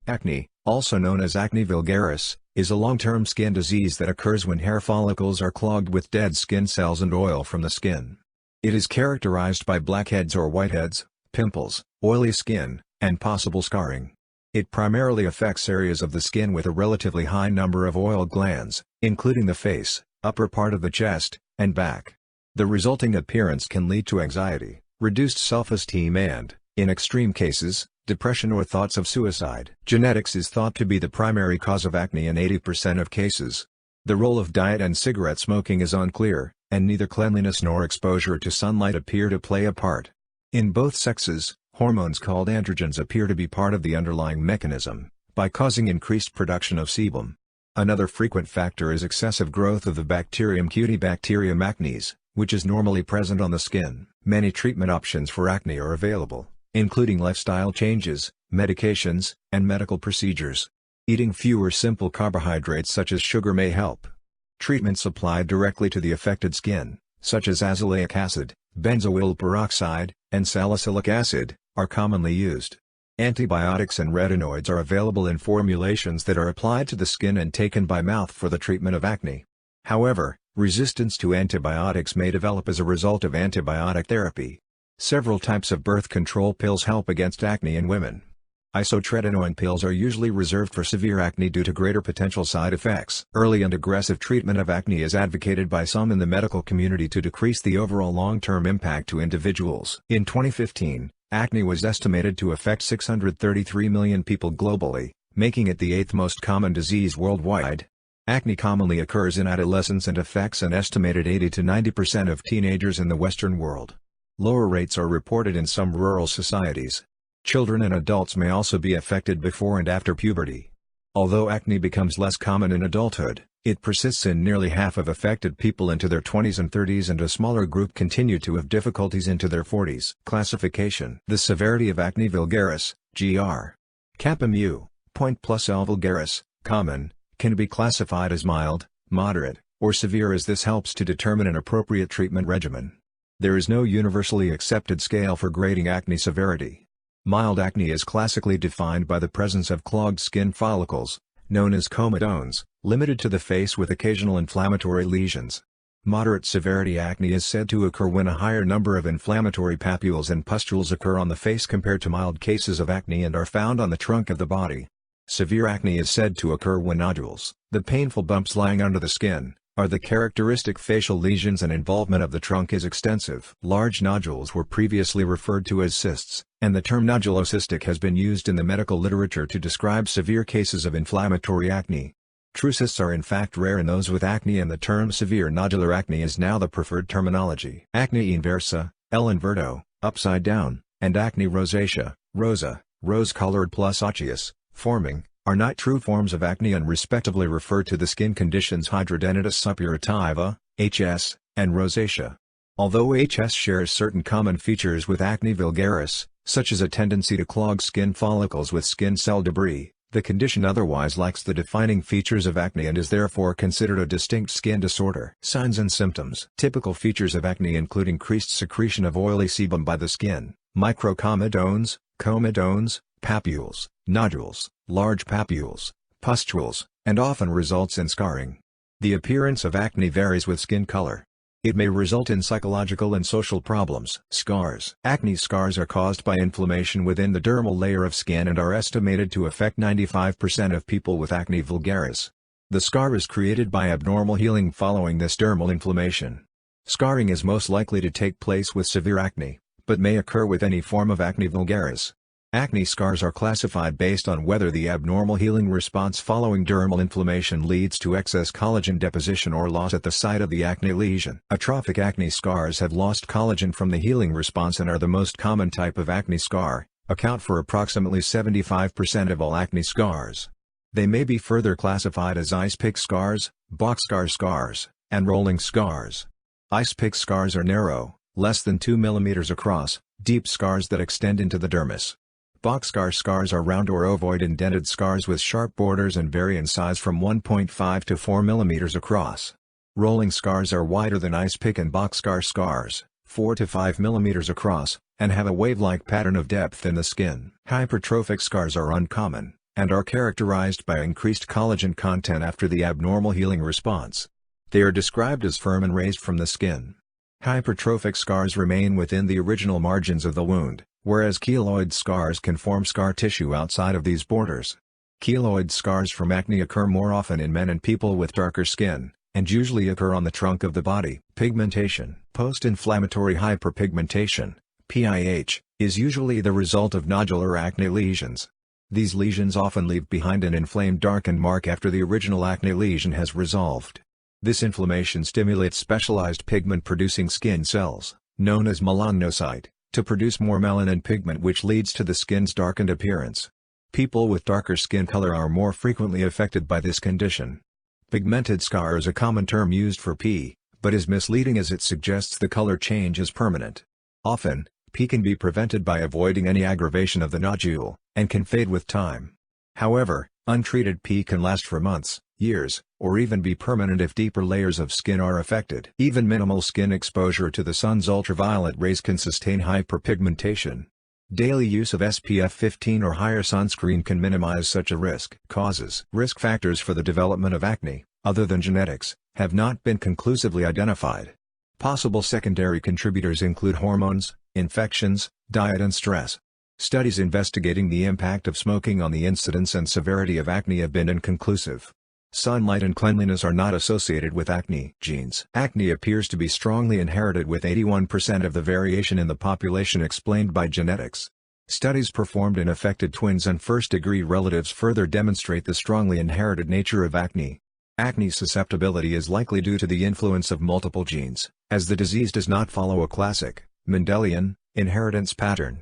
Acne, also known as acne vulgaris, is a long-term skin disease that occurs when hair follicles are clogged with dead skin cells and oil from the skin. It is characterized by blackheads or whiteheads, pimples, oily skin, and possible scarring. It primarily affects areas of the skin with a relatively high number of oil glands, including the face, upper part of the chest, and back. The resulting appearance can lead to anxiety, reduced self-esteem and, in extreme cases, depression or thoughts of suicide. Genetics is thought to be the primary cause of acne in 80% of cases. The role of diet and cigarette smoking is unclear, and neither cleanliness nor exposure to sunlight appear to play a part. In both sexes, hormones called androgens appear to be part of the underlying mechanism, by causing increased production of sebum. Another frequent factor is excessive growth of the bacterium Cutibacterium acnes, which is normally present on the skin. Many treatment options for acne are available, including lifestyle changes, medications, and medical procedures. Eating fewer simple carbohydrates such as sugar may help. Treatments applied directly to the affected skin, such as azelaic acid, benzoyl peroxide, and salicylic acid, are commonly used. Antibiotics and retinoids are available in formulations that are applied to the skin and taken by mouth for the treatment of acne. However, resistance to antibiotics may develop as a result of antibiotic therapy. Several types of birth control pills help against acne in women. Isotretinoin pills are usually reserved for severe acne due to greater potential side effects. Early and aggressive treatment of acne is advocated by some in the medical community to decrease the overall long-term impact to individuals. In 2015, acne was estimated to affect 633 million people globally, making it the 8th most common disease worldwide. Acne commonly occurs in adolescence and affects an estimated 80 to 90% of teenagers in the Western world. Lower rates are reported in some rural societies. Children and adults may also be affected before and after puberty. Although acne becomes less common in adulthood, it persists in nearly half of affected people into their 20s and 30s, and a smaller group continue to have difficulties into their 40s. Classification: the severity of acne vulgaris, gr. Kappa-Mu, point plus L vulgaris, common, can be classified as mild, moderate, or severe, as this helps to determine an appropriate treatment regimen. There is no universally accepted scale for grading acne severity. Mild acne is classically defined by the presence of clogged skin follicles, known as comedones, limited to the face with occasional inflammatory lesions. Moderate severity acne is said to occur when a higher number of inflammatory papules and pustules occur on the face compared to mild cases of acne and are found on the trunk of the body. Severe acne is said to occur when nodules, the painful bumps lying under the skin, are the characteristic facial lesions and involvement of the trunk is extensive. Large nodules were previously referred to as cysts, and the term nodulocystic has been used in the medical literature to describe severe cases of inflammatory acne. True cysts are in fact rare in those with acne, and the term severe nodular acne is now the preferred terminology. Acne inversa, L inverto, upside down, and acne rosacea, rosa, rose-colored plus osseous, forming, are not true forms of acne and respectively refer to the skin conditions hidradenitis suppurativa, HS, and rosacea. Although HS shares certain common features with acne vulgaris, such as a tendency to clog skin follicles with skin cell debris, the condition otherwise lacks the defining features of acne and is therefore considered a distinct skin disorder. Signs and symptoms: typical features of acne include increased secretion of oily sebum by the skin, microcomedones, comedones, papules, nodules, large papules, pustules, and often results in scarring. The appearance of acne varies with skin color. It may result in psychological and social problems. Scars: acne scars are caused by inflammation within the dermal layer of skin and are estimated to affect 95% of people with acne vulgaris. The scar is created by abnormal healing following this dermal inflammation. Scarring is most likely to take place with severe acne, but may occur with any form of acne vulgaris. Acne scars are classified based on whether the abnormal healing response following dermal inflammation leads to excess collagen deposition or loss at the site of the acne lesion. Atrophic acne scars have lost collagen from the healing response and are the most common type of acne scar, account for approximately 75% of all acne scars. They may be further classified as ice pick scars, boxcar scars, and rolling scars. Ice pick scars are narrow, less than 2 mm across, deep scars that extend into the dermis. Boxcar scars are round or ovoid indented scars with sharp borders and vary in size from 1.5 to 4 mm across. Rolling scars are wider than ice pick and boxcar scars, 4 to 5 mm across, and have a wave-like pattern of depth in the skin. Hypertrophic scars are uncommon, and are characterized by increased collagen content after the abnormal healing response. They are described as firm and raised from the skin. Hypertrophic scars remain within the original margins of the wound, whereas keloid scars can form scar tissue outside of these borders. Keloid scars from acne occur more often in men and people with darker skin, and usually occur on the trunk of the body. Pigmentation. Post-inflammatory hyperpigmentation, PIH, is usually the result of nodular acne lesions. These lesions often leave behind an inflamed darkened mark after the original acne lesion has resolved. This inflammation stimulates specialized pigment-producing skin cells, known as melanocyte, to produce more melanin pigment, which leads to the skin's darkened appearance. People with darker skin color are more frequently affected by this condition. Pigmented scar is a common term used for P, but is misleading as it suggests the color change is permanent. Often, P can be prevented by avoiding any aggravation of the nodule, and can fade with time. However, untreated P can last for months, years, or even be permanent if deeper layers of skin are affected. Even minimal skin exposure to the sun's ultraviolet rays can sustain hyperpigmentation. Daily use of SPF 15 or higher sunscreen can minimize such a risk. Causes. Risk factors for the development of acne, other than genetics, have not been conclusively identified. Possible secondary contributors include hormones, infections, diet and stress. Studies investigating the impact of smoking on the incidence and severity of acne have been inconclusive. Sunlight and cleanliness are not associated with acne. Genes. Acne appears to be strongly inherited, with 81% of the variation in the population explained by genetics. Studies performed in affected twins and first-degree relatives further demonstrate the strongly inherited nature of acne. Acne susceptibility is likely due to the influence of multiple genes, as the disease does not follow a classic, Mendelian, inheritance pattern.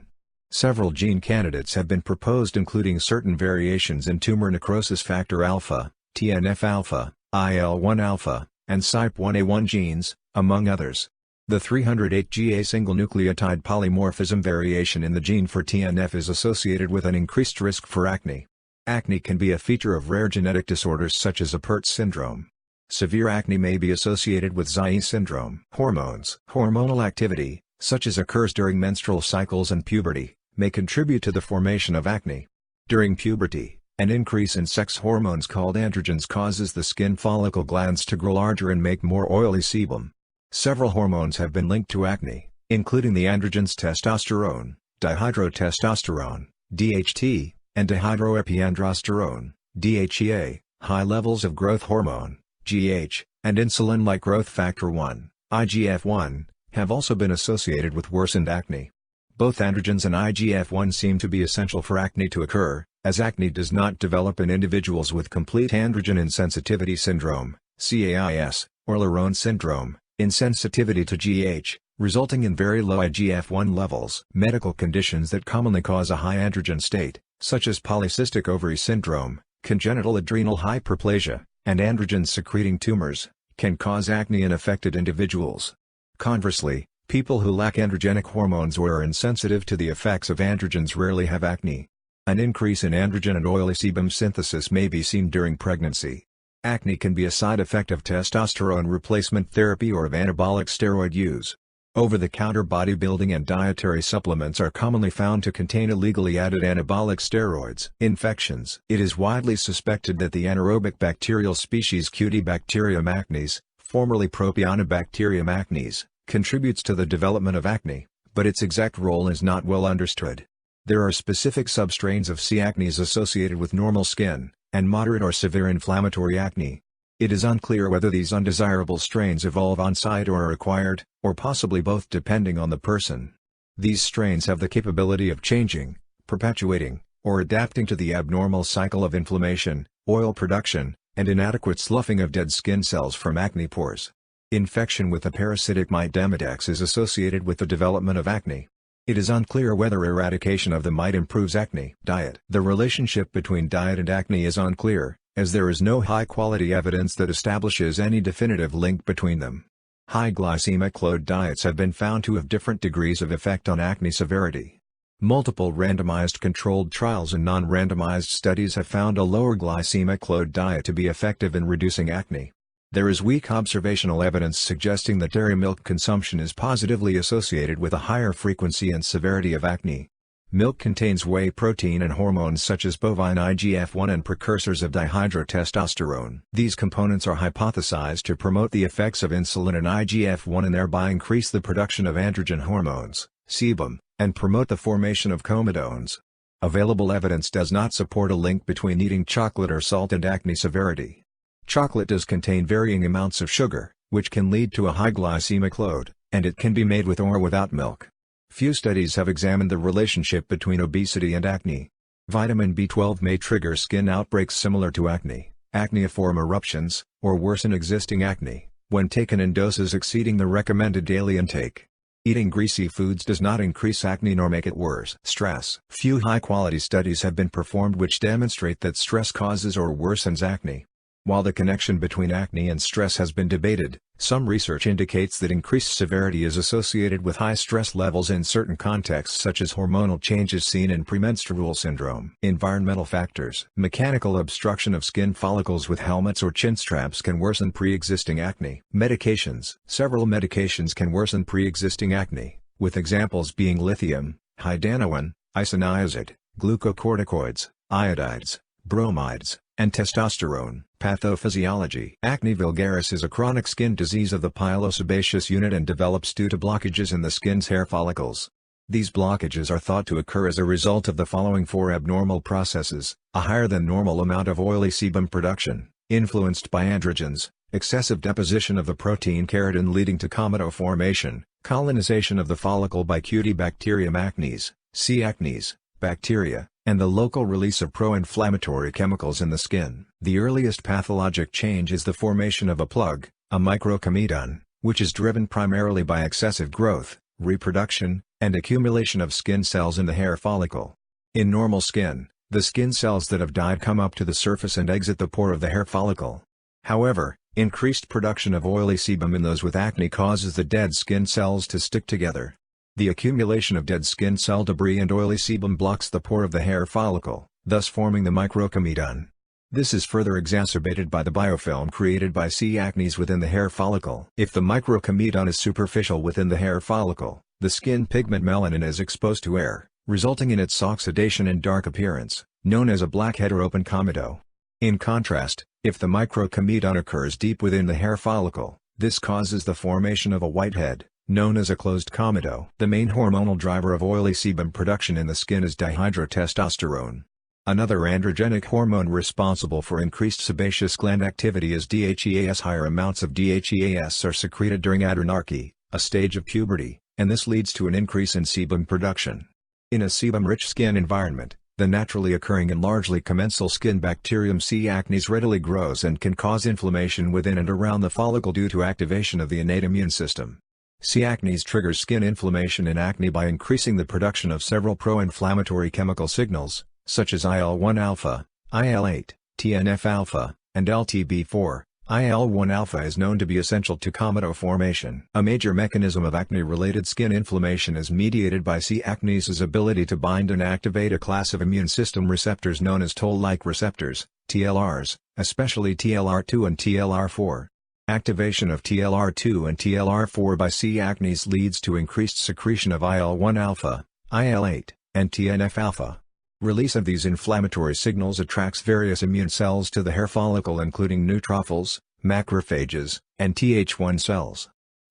Several gene candidates have been proposed, including certain variations in tumor necrosis factor alpha, TNF-alpha, IL-1-alpha, and CYP1A1 genes, among others. The 308Ga single nucleotide polymorphism variation in the gene for TNF is associated with an increased risk for acne. Acne can be a feature of rare genetic disorders such as Apert syndrome. Severe acne may be associated with Zaire syndrome. Hormones. Hormonal activity, such as occurs during menstrual cycles and puberty, may contribute to the formation of acne. During puberty, an increase in sex hormones called androgens causes the skin follicle glands to grow larger and make more oily sebum. Several hormones have been linked to acne, including the androgens testosterone, dihydrotestosterone, DHT, and dihydroepiandrosterone, DHEA, high levels of growth hormone, GH, and insulin-like growth factor 1, IGF-1, have also been associated with worsened acne. Both androgens and IGF-1 seem to be essential for acne to occur, as acne does not develop in individuals with complete androgen insensitivity syndrome, CAIS, or Laron syndrome, insensitivity to GH, resulting in very low IGF-1 levels. Medical conditions that commonly cause a high androgen state, such as polycystic ovary syndrome, congenital adrenal hyperplasia, and androgen-secreting tumors, can cause acne in affected individuals. Conversely, people who lack androgenic hormones or are insensitive to the effects of androgens rarely have acne. An increase in androgen and oily sebum synthesis may be seen during pregnancy. Acne can be a side effect of testosterone replacement therapy or of anabolic steroid use. Over-the-counter bodybuilding and dietary supplements are commonly found to contain illegally added anabolic steroids. Infections. It is widely suspected that the anaerobic bacterial species Cutibacterium acnes, formerly Propionibacterium acnes, contributes to the development of acne, but its exact role is not well understood. There are specific substrains of C. acnes associated with normal skin, and moderate or severe inflammatory acne. It is unclear whether these undesirable strains evolve on-site or are acquired, or possibly both depending on the person. These strains have the capability of changing, perpetuating, or adapting to the abnormal cycle of inflammation, oil production, and inadequate sloughing of dead skin cells from acne pores. Infection with a parasitic mite Demodex is associated with the development of acne. It is unclear whether eradication of the mite improves acne. Diet. The relationship between diet and acne is unclear, as there is no high-quality evidence that establishes any definitive link between them. High glycemic load diets have been found to have different degrees of effect on acne severity. Multiple randomized controlled trials and non-randomized studies have found a lower glycemic load diet to be effective in reducing acne. There is weak observational evidence suggesting that dairy milk consumption is positively associated with a higher frequency and severity of acne. Milk contains whey protein and hormones such as bovine IGF-1 and precursors of dihydrotestosterone. These components are hypothesized to promote the effects of insulin and IGF-1 and thereby increase the production of androgen hormones, sebum, and promote the formation of comedones. Available evidence does not support a link between eating chocolate or salt and acne severity. Chocolate does contain varying amounts of sugar, which can lead to a high glycemic load, and it can be made with or without milk. Few studies have examined the relationship between obesity and acne. Vitamin B12 may trigger skin outbreaks similar to acne, acneiform eruptions, or worsen existing acne, when taken in doses exceeding the recommended daily intake. Eating greasy foods does not increase acne nor make it worse. Stress. Few high-quality studies have been performed which demonstrate that stress causes or worsens acne. While the connection between acne and stress has been debated, some research indicates that increased severity is associated with high stress levels in certain contexts such as hormonal changes seen in premenstrual syndrome. Environmental factors. Mechanical obstruction of skin follicles with helmets or chin straps can worsen pre-existing acne. Medications. Several medications can worsen pre-existing acne, with examples being lithium, hydanoin, isoniazid, glucocorticoids, iodides, bromides, and testosterone. Pathophysiology. Acne vulgaris is a chronic skin disease of the pilosebaceous unit and develops due to blockages in the skin's hair follicles. These blockages are thought to occur as a result of the following four abnormal processes: a higher than normal amount of oily sebum production, influenced by androgens, excessive deposition of the protein keratin leading to comedo formation, colonization of the follicle by Cutibacterium acnes, C. acnes, bacteria, and the local release of pro-inflammatory chemicals in the skin. The earliest pathologic change is the formation of a plug, a microcomedon, which is driven primarily by excessive growth, reproduction, and accumulation of skin cells in the hair follicle. In normal skin, the skin cells that have died come up to the surface and exit the pore of the hair follicle. However, increased production of oily sebum in those with acne causes the dead skin cells to stick together. The accumulation of dead skin cell debris and oily sebum blocks the pore of the hair follicle, thus forming the microcomedon. This is further exacerbated by the biofilm created by C. acnes within the hair follicle. If the microcomedon is superficial within the hair follicle, the skin pigment melanin is exposed to air, resulting in its oxidation and dark appearance, known as a blackhead or open comedo. In contrast, if the microcomedon occurs deep within the hair follicle, this causes the formation of a whitehead, known as a closed comedo. The main hormonal driver of oily sebum production in the skin is dihydrotestosterone. Another androgenic hormone responsible for increased sebaceous gland activity is DHEAS. Higher amounts of DHEAS are secreted during adrenarche, a stage of puberty, and this leads to an increase in sebum production. In a sebum-rich skin environment, the naturally occurring and largely commensal skin bacterium C. acnes readily grows and can cause inflammation within and around the follicle due to activation of the innate immune system. C. acnes triggers skin inflammation in acne by increasing the production of several pro-inflammatory chemical signals, such as IL-1-alpha, IL-8, TNF-alpha, and LTB4. IL-1-alpha is known to be essential to comedo formation. A major mechanism of acne-related skin inflammation is mediated by C. acnes' ability to bind and activate a class of immune system receptors known as toll-like receptors, TLRs, especially TLR2 and TLR4. Activation of TLR2 and TLR4 by C. acnes leads to increased secretion of IL-1-alpha, IL-8, and TNF-alpha. Release of these inflammatory signals attracts various immune cells to the hair follicle including neutrophils, macrophages, and Th1 cells.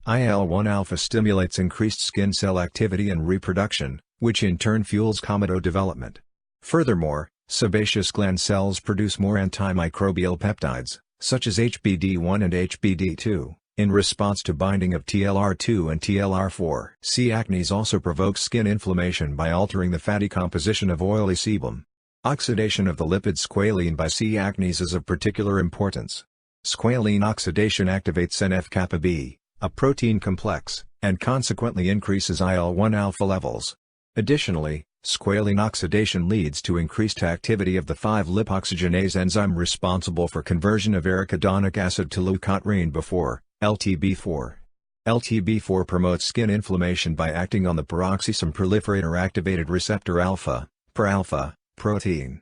IL-1-alpha stimulates increased skin cell activity and reproduction, which in turn fuels comedo development. Furthermore, sebaceous gland cells produce more antimicrobial peptides, such as HBD1 and HBD2, in response to binding of TLR2 and TLR4. C. acnes also provokes skin inflammation by altering the fatty composition of oily sebum. Oxidation of the lipid squalene by C. acnes is of particular importance. Squalene oxidation activates NF-kappa B, a protein complex, and consequently increases IL-1-alpha levels. Additionally, squalene oxidation leads to increased activity of the 5-lipoxygenase enzyme responsible for conversion of arachidonic acid to leukotriene before, LTB4. LTB4 promotes skin inflammation by acting on the peroxisome proliferator activated receptor alpha, PRAlpha, protein.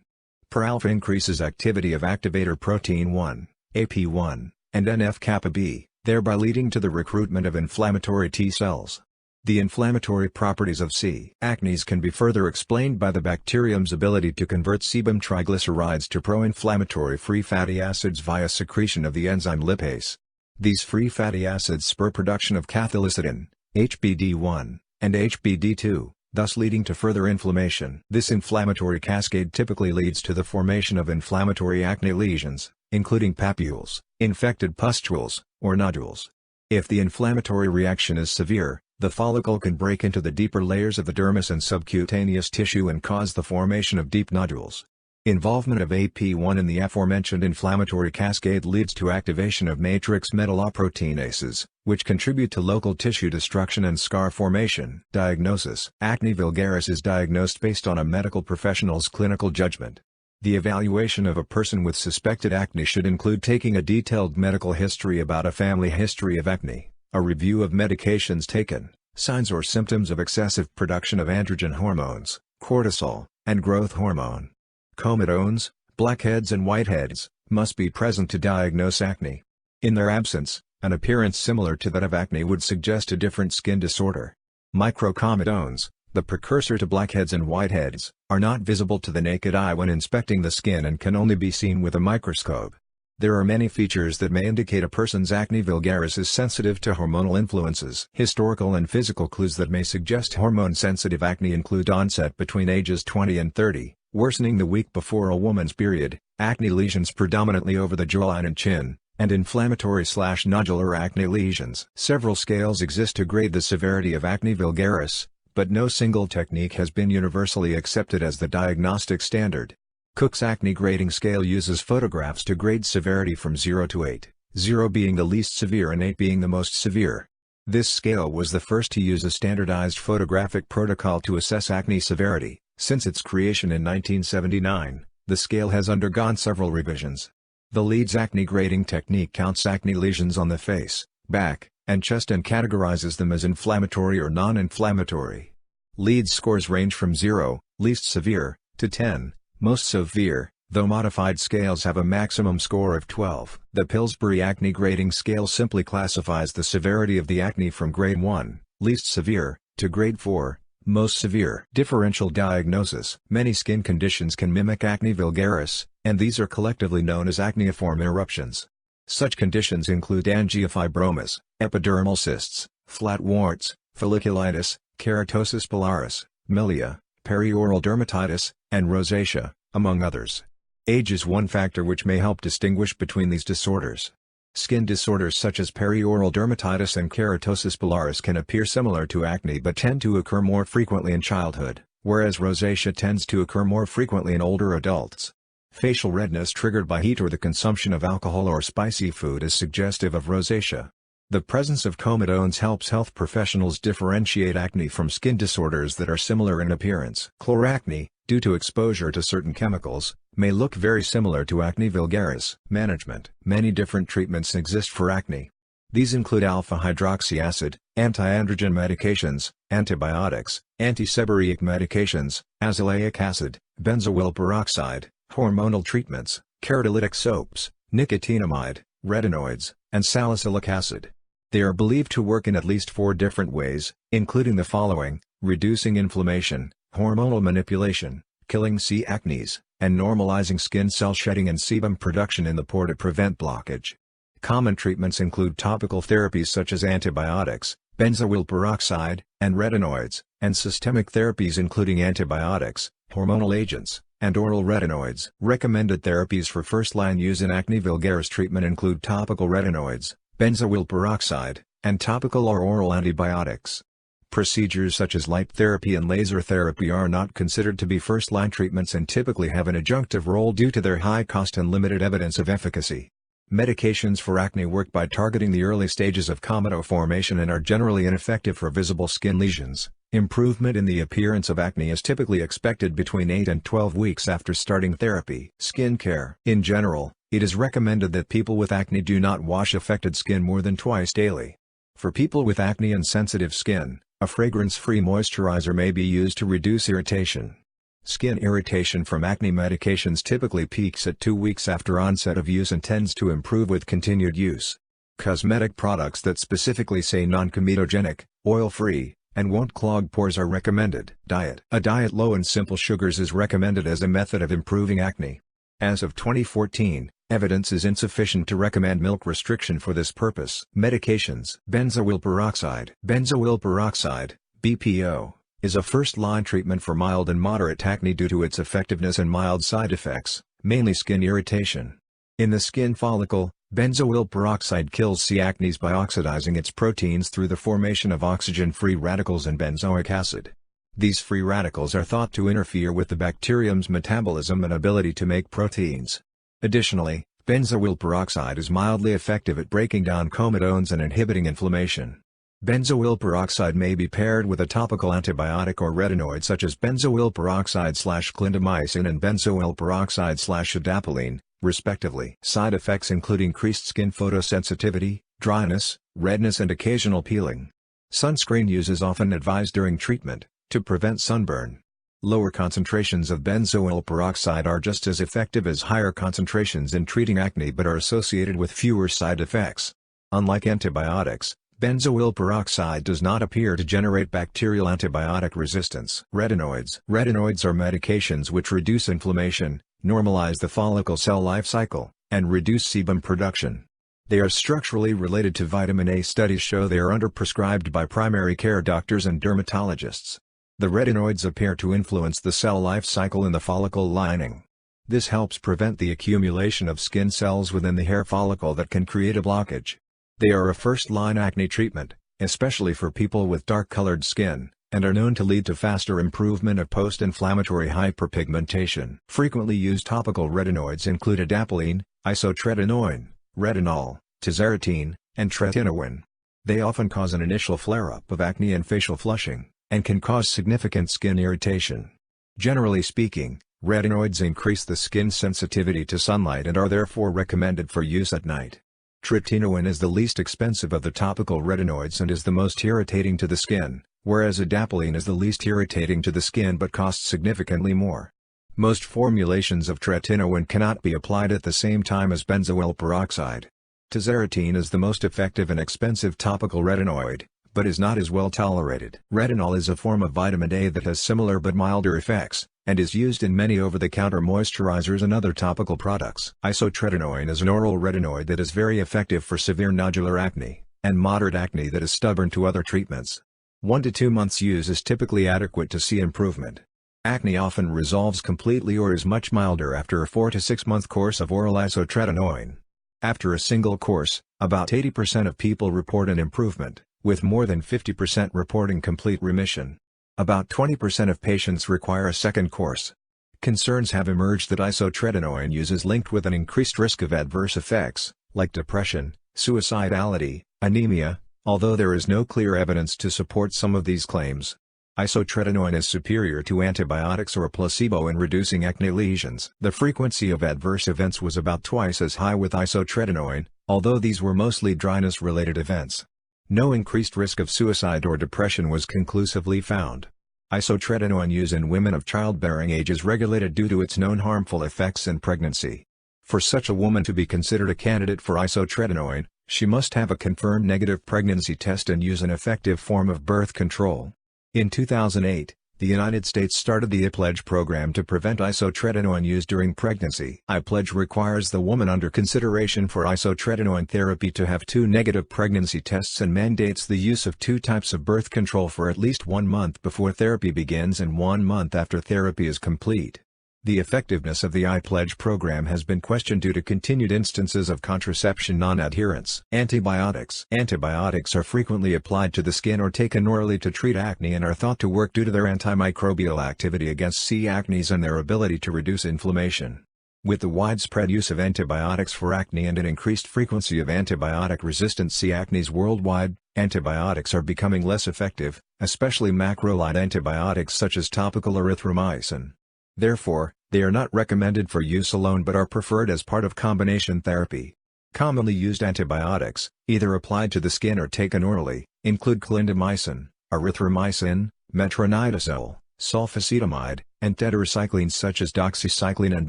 PRAlpha increases activity of activator protein 1, AP1, and NF-kappa B, thereby leading to the recruitment of inflammatory T cells. The inflammatory properties of C. acnes can be further explained by the bacterium's ability to convert sebum triglycerides to pro-inflammatory free fatty acids via secretion of the enzyme lipase. These free fatty acids spur production of cathelicidin, HBD1, and HBD2, thus leading to further inflammation. This inflammatory cascade typically leads to the formation of inflammatory acne lesions, including papules, infected pustules, or nodules. If the inflammatory reaction is severe, the follicle can break into the deeper layers of the dermis and subcutaneous tissue and cause the formation of deep nodules. Involvement of AP1 in the aforementioned inflammatory cascade leads to activation of matrix metalloproteinases, which contribute to local tissue destruction and scar formation. Diagnosis: Acne vulgaris is diagnosed based on a medical professional's clinical judgment. The evaluation of a person with suspected acne should include taking a detailed medical history about a family history of acne, a review of medications taken, signs or symptoms of excessive production of androgen hormones, cortisol, and growth hormone. Comedones, blackheads and whiteheads, must be present to diagnose acne. In their absence, an appearance similar to that of acne would suggest a different skin disorder. Microcomedones, the precursor to blackheads and whiteheads, are not visible to the naked eye when inspecting the skin and can only be seen with a microscope. There are many features that may indicate a person's acne vulgaris is sensitive to hormonal influences. Historical and physical clues that may suggest hormone-sensitive acne include onset between ages 20 and 30, worsening the week before a woman's period, acne lesions predominantly over the jawline and chin, and inflammatory/nodular acne lesions. Several scales exist to grade the severity of acne vulgaris, but no single technique has been universally accepted as the diagnostic standard. Cook's acne grading scale uses photographs to grade severity from 0 to 8, 0 being the least severe and 8 being the most severe. This scale was the first to use a standardized photographic protocol to assess acne severity. Since its creation in 1979, the scale has undergone several revisions. The Leeds acne grading technique counts acne lesions on the face, back, and chest and categorizes them as inflammatory or non-inflammatory. Leeds scores range from 0, least severe, to 10, most severe, though modified scales have a maximum score of 12. The Pillsbury acne grading scale simply classifies the severity of the acne from grade 1, least severe, to grade 4, most severe. Differential diagnosis: many skin conditions can mimic acne vulgaris, and these are collectively known as acneiform eruptions. Such conditions include angiofibromas, epidermal cysts, flat warts, folliculitis, keratosis pilaris, milia, perioral dermatitis, and rosacea, among others. Age is one factor which may help distinguish between these disorders. Skin disorders such as perioral dermatitis and keratosis pilaris can appear similar to acne but tend to occur more frequently in childhood, whereas rosacea tends to occur more frequently in older adults. Facial redness triggered by heat or the consumption of alcohol or spicy food is suggestive of rosacea. The presence of comedones helps health professionals differentiate acne from skin disorders that are similar in appearance. Chloracne, due to exposure to certain chemicals, may look very similar to acne vulgaris. Management: many different treatments exist for acne. These include alpha-hydroxy acid, anti-androgen medications, antibiotics, antiseborrheic medications, azelaic acid, benzoyl peroxide, hormonal treatments, keratolytic soaps, nicotinamide, retinoids, and salicylic acid. They are believed to work in at least 4 different ways, including the following: reducing inflammation, hormonal manipulation, killing C. acnes, and normalizing skin cell shedding and sebum production in the pore to prevent blockage. Common treatments include topical therapies such as antibiotics, benzoyl peroxide, and retinoids, and systemic therapies including antibiotics, hormonal agents, and oral retinoids. Recommended therapies for first-line use in acne vulgaris treatment include topical retinoids, benzoyl peroxide, and topical or oral antibiotics. Procedures such as light therapy and laser therapy are not considered to be first-line treatments and typically have an adjunctive role due to their high cost and limited evidence of efficacy. Medications for acne work by targeting the early stages of comedo formation and are generally ineffective for visible skin lesions. Improvement in the appearance of acne is typically expected between 8 and 12 weeks after starting therapy. Skin care: in general, it is recommended that people with acne do not wash affected skin more than twice daily. For people with acne and sensitive skin, a fragrance-free moisturizer may be used to reduce irritation. Skin irritation from acne medications typically peaks at 2 weeks after onset of use and tends to improve with continued use. Cosmetic products that specifically say non-comedogenic, oil-free, and won't clog pores are recommended. Diet. A diet low in simple sugars is recommended as a method of improving acne. As of 2014, evidence is insufficient to recommend milk restriction for this purpose. Medications. Benzoyl peroxide. Benzoyl peroxide, BPO, is a first-line treatment for mild and moderate acne due to its effectiveness and mild side effects, mainly skin irritation. In the skin follicle, benzoyl peroxide kills C. acnes by oxidizing its proteins through the formation of oxygen-free radicals and benzoic acid. These free radicals are thought to interfere with the bacterium's metabolism and ability to make proteins. Additionally, benzoyl peroxide is mildly effective at breaking down comedones and inhibiting inflammation. Benzoyl peroxide may be paired with a topical antibiotic or retinoid such as benzoyl peroxide/clindamycin and benzoyl peroxide/adapalene, respectively. Side effects include increased skin photosensitivity, dryness, redness and occasional peeling. Sunscreen use is often advised during treatment, to prevent sunburn. Lower concentrations of benzoyl peroxide are just as effective as higher concentrations in treating acne but are associated with fewer side effects. Unlike antibiotics, benzoyl peroxide does not appear to generate bacterial antibiotic resistance. Retinoids. Retinoids are medications which reduce inflammation, normalize the follicle cell life cycle, and reduce sebum production. They are structurally related to vitamin A. Studies show they are underprescribed by primary care doctors and dermatologists. The retinoids appear to influence the cell life cycle in the follicle lining. This helps prevent the accumulation of skin cells within the hair follicle that can create a blockage. They are a first-line acne treatment, especially for people with dark-colored skin, and are known to lead to faster improvement of post-inflammatory hyperpigmentation. Frequently used topical retinoids include adapalene, isotretinoin, retinol, tazarotene, and tretinoin. They often cause an initial flare-up of acne and facial flushing, and can cause significant skin irritation. Generally speaking, retinoids increase the skin's sensitivity to sunlight and are therefore recommended for use at night. Tretinoin is the least expensive of the topical retinoids and is the most irritating to the skin, whereas adapalene is the least irritating to the skin but costs significantly more. Most formulations of tretinoin cannot be applied at the same time as benzoyl peroxide. Tazarotene is the most effective and expensive topical retinoid, but is not as well tolerated. Retinol is a form of vitamin A that has similar but milder effects, and is used in many over-the-counter moisturizers and other topical products. Isotretinoin is an oral retinoid that is very effective for severe nodular acne, and moderate acne that is stubborn to other treatments. 1 to 2 months use is typically adequate to see improvement. Acne often resolves completely or is much milder after a 4 to 6 month course of oral isotretinoin. After a single course, about 80% of people report an improvement, with more than 50% reporting complete remission. About 20% of patients require a second course. Concerns have emerged that isotretinoin use is linked with an increased risk of adverse effects, like depression, suicidality, anemia, although there is no clear evidence to support some of these claims. Isotretinoin is superior to antibiotics or a placebo in reducing acne lesions. The frequency of adverse events was about twice as high with isotretinoin, although these were mostly dryness-related events. No increased risk of suicide or depression was conclusively found. Isotretinoin use in women of childbearing age is regulated due to its known harmful effects in pregnancy. For such a woman to be considered a candidate for isotretinoin, she must have a confirmed negative pregnancy test and use an effective form of birth control. In 2008, the United States started the iPledge program to prevent isotretinoin use during pregnancy. iPledge requires the woman under consideration for isotretinoin therapy to have 2 negative pregnancy tests and mandates the use of 2 types of birth control for at least 1 month before therapy begins and 1 month after therapy is complete. The effectiveness of the iPledge program has been questioned due to continued instances of contraception non-adherence. Antibiotics. Antibiotics are frequently applied to the skin or taken orally to treat acne and are thought to work due to their antimicrobial activity against C. acnes and their ability to reduce inflammation. With the widespread use of antibiotics for acne and an increased frequency of antibiotic-resistant C. acnes worldwide, antibiotics are becoming less effective, especially macrolide antibiotics such as topical erythromycin. Therefore, they are not recommended for use alone but are preferred as part of combination therapy. Commonly used antibiotics, either applied to the skin or taken orally, include clindamycin, erythromycin, metronidazole, sulfacetamide, and tetracyclines such as doxycycline and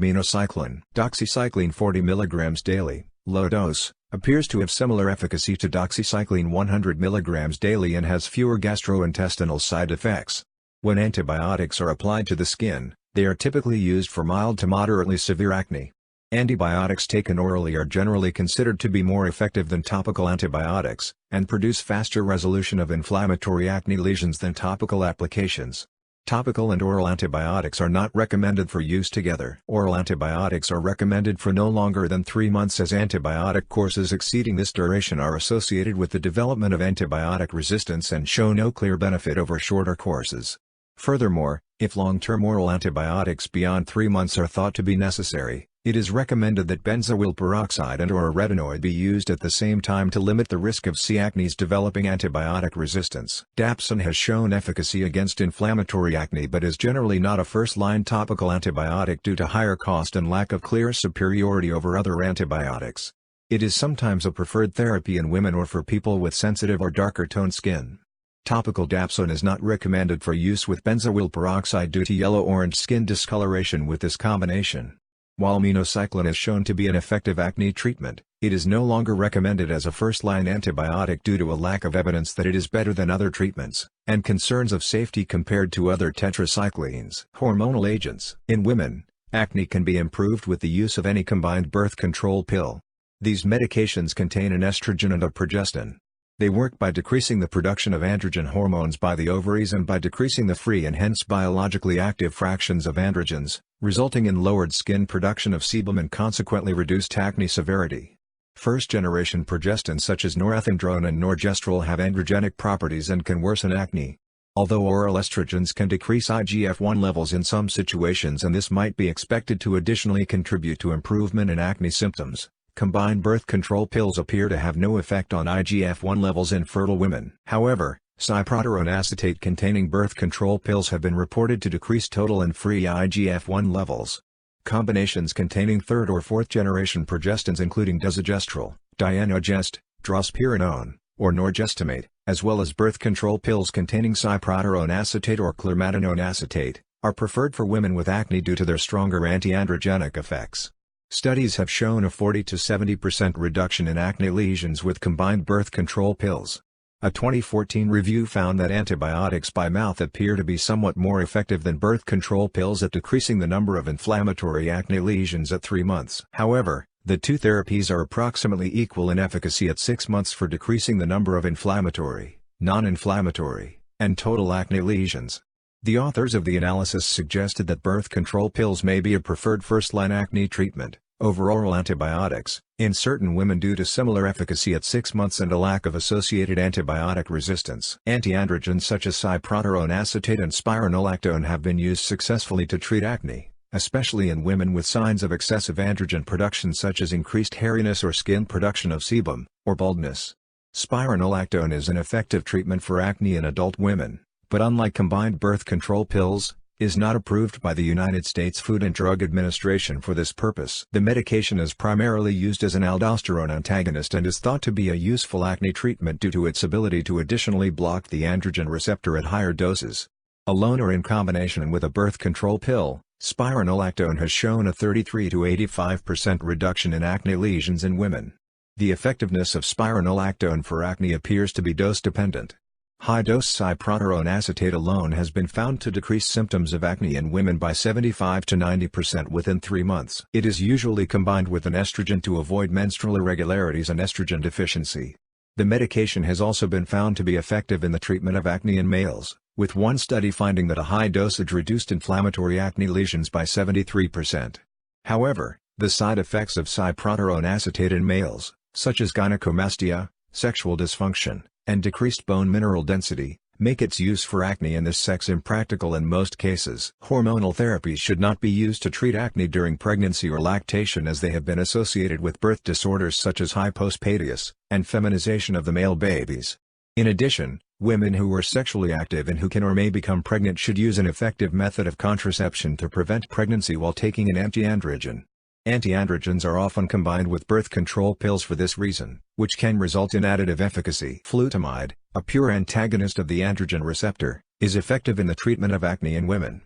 minocycline. Doxycycline 40 mg daily, low dose, appears to have similar efficacy to doxycycline 100 mg daily and has fewer gastrointestinal side effects. When antibiotics are applied to the skin, they are typically used for mild to moderately severe acne. Antibiotics taken orally are generally considered to be more effective than topical antibiotics, and produce faster resolution of inflammatory acne lesions than topical applications. Topical and oral antibiotics are not recommended for use together. Oral antibiotics are recommended for no longer than 3 months, as antibiotic courses exceeding this duration are associated with the development of antibiotic resistance and show no clear benefit over shorter courses. Furthermore, if long-term oral antibiotics beyond 3 months are thought to be necessary, it is recommended that benzoyl peroxide and/or a retinoid be used at the same time to limit the risk of C. acnes developing antibiotic resistance. Dapsone has shown efficacy against inflammatory acne but is generally not a first-line topical antibiotic due to higher cost and lack of clear superiority over other antibiotics. It is sometimes a preferred therapy in women or for people with sensitive or darker-toned skin. Topical dapsone is not recommended for use with benzoyl peroxide due to yellow-orange skin discoloration with this combination. While minocycline is shown to be an effective acne treatment, it is no longer recommended as a first-line antibiotic due to a lack of evidence that it is better than other treatments, and concerns of safety compared to other tetracyclines. Hormonal agents. In women, acne can be improved with the use of any combined birth control pill. These medications contain an estrogen and a progestin. They work by decreasing the production of androgen hormones by the ovaries and by decreasing the free and hence biologically active fractions of androgens, resulting in lowered skin production of sebum and consequently reduced acne severity. First-generation progestins such as norethindrone and norgestrel have androgenic properties and can worsen acne. Although oral estrogens can decrease IGF-1 levels in some situations and this might be expected to additionally contribute to improvement in acne symptoms, combined birth control pills appear to have no effect on IGF-1 levels in fertile women. However, cyproterone acetate containing birth control pills have been reported to decrease total and free IGF-1 levels. Combinations containing third or fourth generation progestins including desogestrel, dienogest, drospirenone, or norgestimate, as well as birth control pills containing cyproterone acetate or clermatinone acetate, are preferred for women with acne due to their stronger anti-androgenic effects. Studies have shown a 40 to 70% reduction in acne lesions with combined birth control pills. A 2014 review found that antibiotics by mouth appear to be somewhat more effective than birth control pills at decreasing the number of inflammatory acne lesions at 3 months. However, the two therapies are approximately equal in efficacy at 6 months for decreasing the number of inflammatory, non-inflammatory, and total acne lesions. The authors of the analysis suggested that birth control pills may be a preferred first-line acne treatment over oral antibiotics in certain women due to similar efficacy at 6 months and a lack of associated antibiotic resistance. Antiandrogens such as cyproterone acetate and spironolactone have been used successfully to treat acne, especially in women with signs of excessive androgen production such as increased hairiness or skin production of sebum, or baldness. Spironolactone is an effective treatment for acne in adult women, but unlike combined birth control pills, is not approved by the United States Food and Drug Administration for this purpose. The medication is primarily used as an aldosterone antagonist and is thought to be a useful acne treatment due to its ability to additionally block the androgen receptor at higher doses. Alone or in combination with a birth control pill, spironolactone has shown a 33 to 85% reduction in acne lesions in women. The effectiveness of spironolactone for acne appears to be dose-dependent. High-dose cyproterone acetate alone has been found to decrease symptoms of acne in women by 75 to 90% within 3 months. It is usually combined with an estrogen to avoid menstrual irregularities and estrogen deficiency. The medication has also been found to be effective in the treatment of acne in males, with one study finding that a high dosage reduced inflammatory acne lesions by 73%. However, the side effects of cyproterone acetate in males, such as gynecomastia, sexual dysfunction, and decreased bone mineral density, make its use for acne in this sex impractical in most cases. Hormonal therapies should not be used to treat acne during pregnancy or lactation as they have been associated with birth disorders such as hypospadias, and feminization of the male babies. In addition, women who are sexually active and who can or may become pregnant should use an effective method of contraception to prevent pregnancy while taking an anti-androgen. Anti-androgens are often combined with birth control pills for this reason, which can result in additive efficacy. Flutamide, a pure antagonist of the androgen receptor, is effective in the treatment of acne in women.